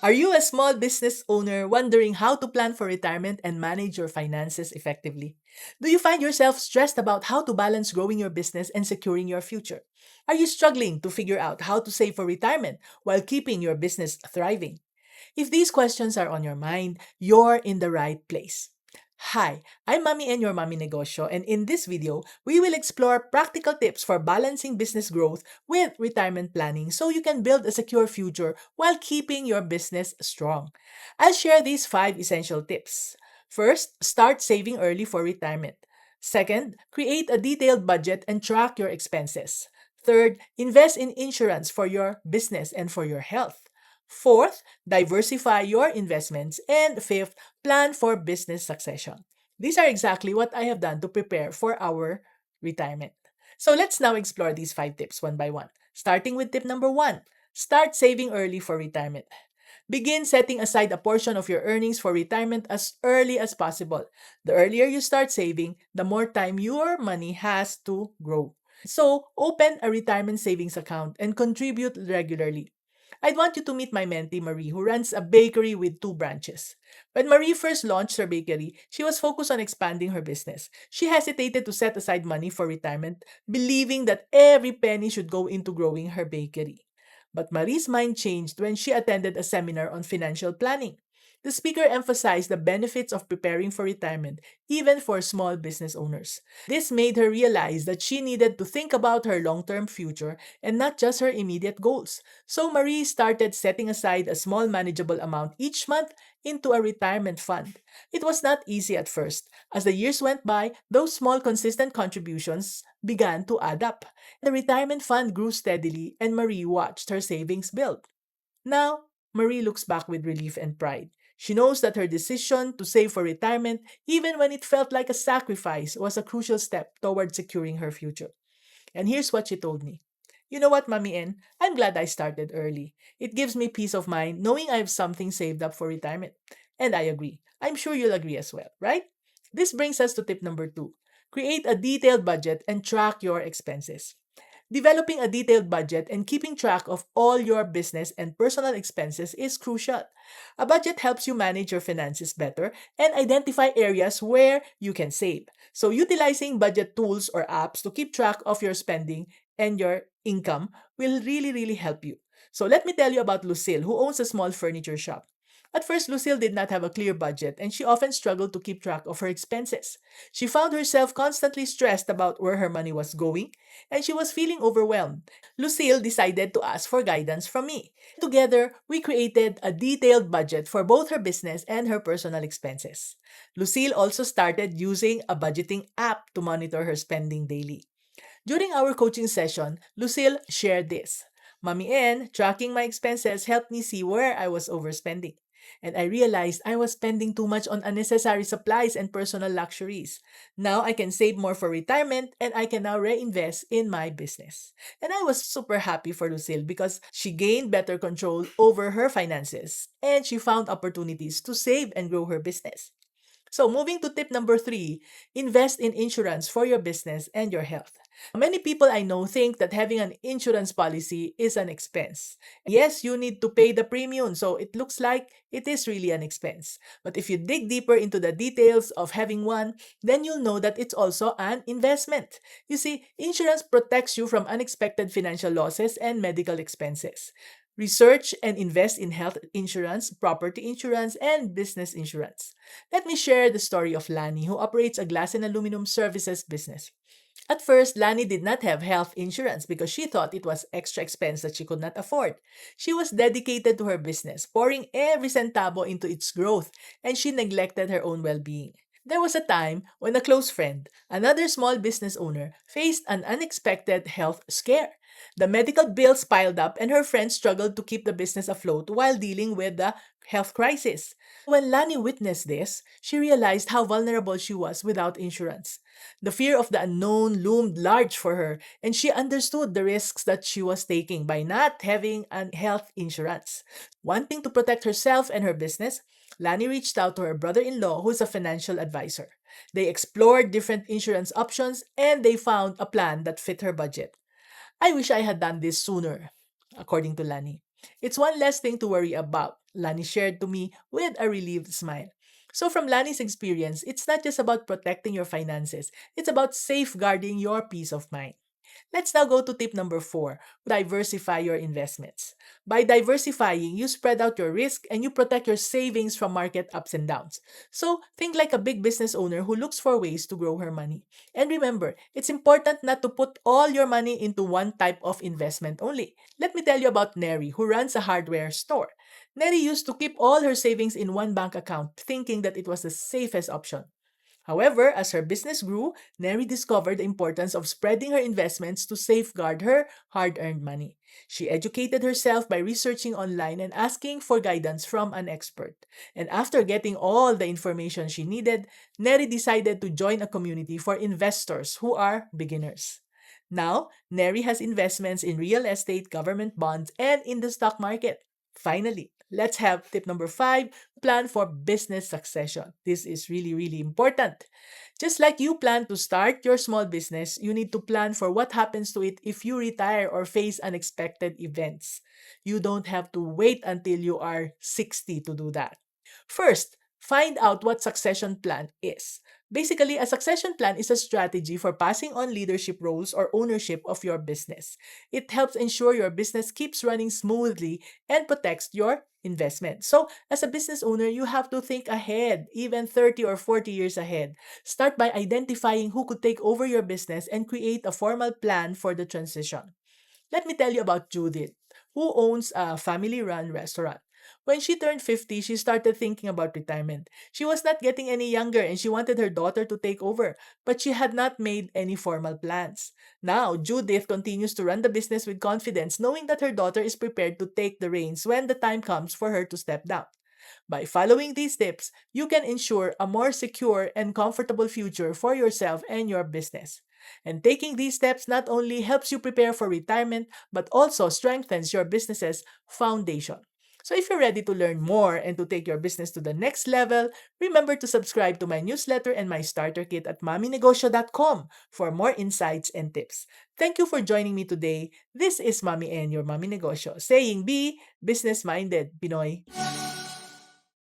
Are you a small business owner wondering how to plan for retirement and manage your finances effectively? Do you find yourself stressed about how to balance growing your business and securing your future? Are you struggling to figure out how to save for retirement while keeping your business thriving? If these questions are on your mind, you're in the right place. Hi, I'm Mami and your Mami Negosyo, and in this video, we will explore practical tips for balancing business growth with retirement planning so you can build a secure future while keeping your business strong. I'll share these 5 essential tips. First, start saving early for retirement. Second, create a detailed budget and track your expenses. Third, invest in insurance for your business and for your health. Fourth, diversify your investments. And fifth, plan for business succession. These are exactly what I have done to prepare for our retirement. So let's now explore these 5 tips one by one. Starting with tip number 1, start saving early for retirement. Begin setting aside a portion of your earnings for retirement as early as possible. The earlier you start saving, the more time your money has to grow. So, open a retirement savings account and contribute regularly. I'd want you to meet my mentee Marie, who runs a bakery with 2 branches. When Marie first launched her bakery, she was focused on expanding her business. She hesitated to set aside money for retirement, believing that every penny should go into growing her bakery. But Marie's mind changed when she attended a seminar on financial planning. The speaker emphasized the benefits of preparing for retirement, even for small business owners. This made her realize that she needed to think about her long term future and not just her immediate goals. So Marie started setting aside a small manageable amount each month into a retirement fund. It was not easy at first. As the years went by, those small consistent contributions began to add up. The retirement fund grew steadily and Marie watched her savings build. Now, Marie looks back with relief and pride. She knows that her decision to save for retirement, even when it felt like a sacrifice, was a crucial step toward securing her future. And here's what she told me. You know what, Mami N? I'm glad I started early. It gives me peace of mind knowing I have something saved up for retirement. And I agree. I'm sure you'll agree as well, right? This brings us to tip number 2. Create a detailed budget and track your expenses. Developing a detailed budget and keeping track of all your business and personal expenses is crucial. A budget helps you manage your finances better and identify areas where you can save. So, utilizing budget tools or apps to keep track of your spending and your income will really help you. So, let me tell you about Lucille, who owns a small furniture shop. At first, Lucille did not have a clear budget and she often struggled to keep track of her expenses. She found herself constantly stressed about where her money was going and she was feeling overwhelmed. Lucille decided to ask for guidance from me. Together, we created a detailed budget for both her business and her personal expenses. Lucille also started using a budgeting app to monitor her spending daily. During our coaching session, Lucille shared this. Mommy N, tracking my expenses helped me see where I was overspending. And I realized I was spending too much on unnecessary supplies and personal luxuries. Now I can save more for retirement and I can now reinvest in my business. And I was super happy for Lucille because she gained better control over her finances and she found opportunities to save and grow her business. So, moving to tip number 3, invest in insurance for your business and your health. Many people I know think that having an insurance policy is an expense. Yes, you need to pay the premium, so it looks like it is really an expense. But if you dig deeper into the details of having one, then you'll know that it's also an investment. You see, insurance protects you from unexpected financial losses and medical expenses. Research and invest in health insurance, property insurance, and business insurance. Let me share the story of Lani, who operates a glass and aluminum services business. At first, Lani did not have health insurance because she thought it was extra expense that she could not afford. She was dedicated to her business, pouring every centavo into its growth, and she neglected her own well-being. There was a time when a close friend, another small business owner, faced an unexpected health scare. The medical bills piled up and her friend struggled to keep the business afloat while dealing with the health crisis. When Lani witnessed this, she realized how vulnerable she was without insurance. The fear of the unknown loomed large for her, and she understood the risks that she was taking by not having an health insurance. Wanting to protect herself and her business, Lani reached out to her brother-in-law who is a financial advisor. They explored different insurance options and they found a plan that fit her budget. I wish I had done this sooner, according to Lani. It's one less thing to worry about, Lani shared to me with a relieved smile. So, from Lani's experience, it's not just about protecting your finances, it's about safeguarding your peace of mind. Let's now go to tip number four: diversify your investments. By diversifying, you spread out your risk and you protect your savings from market ups and downs. So, think like a big business owner who looks for ways to grow her money. And remember, it's important not to put all your money into one type of investment only. Let me tell you about Neri, who runs a hardware store. Neri used to keep all her savings in one bank account, thinking that it was the safest option. However, as her business grew, Neri discovered the importance of spreading her investments to safeguard her hard earned money. She educated herself by researching online and asking for guidance from an expert. And after getting all the information she needed, Neri decided to join a community for investors who are beginners. Now, Neri has investments in real estate, government bonds, and in the stock market. Finally, let's have tip number five: plan for business succession. This is really, really important. Just like you plan to start your small business, you need to plan for what happens to it if you retire or face unexpected events. You don't have to wait until you are 60 to do that. First, find out what succession plan is. Basically, a succession plan is a strategy for passing on leadership roles or ownership of your business. It helps ensure your business keeps running smoothly and protects your investment. So, as a business owner, you have to think ahead, even 30 or 40 years ahead. Start by identifying who could take over your business and create a formal plan for the transition. Let me tell you about Judith, who owns a family run restaurant. When she turned 50, she started thinking about retirement. She was not getting any younger and she wanted her daughter to take over, but she had not made any formal plans. Now, Judith continues to run the business with confidence, knowing that her daughter is prepared to take the reins when the time comes for her to step down. By following these tips, you can ensure a more secure and comfortable future for yourself and your business. And taking these steps not only helps you prepare for retirement, but also strengthens your business's foundation. So if you're ready to learn more and to take your business to the next level, remember to subscribe to my newsletter and my starter kit at maminegosyo.com for more insights and tips. Thank you for joining me today. This is Mami and your Mami Negosyo saying be business-minded, Pinoy.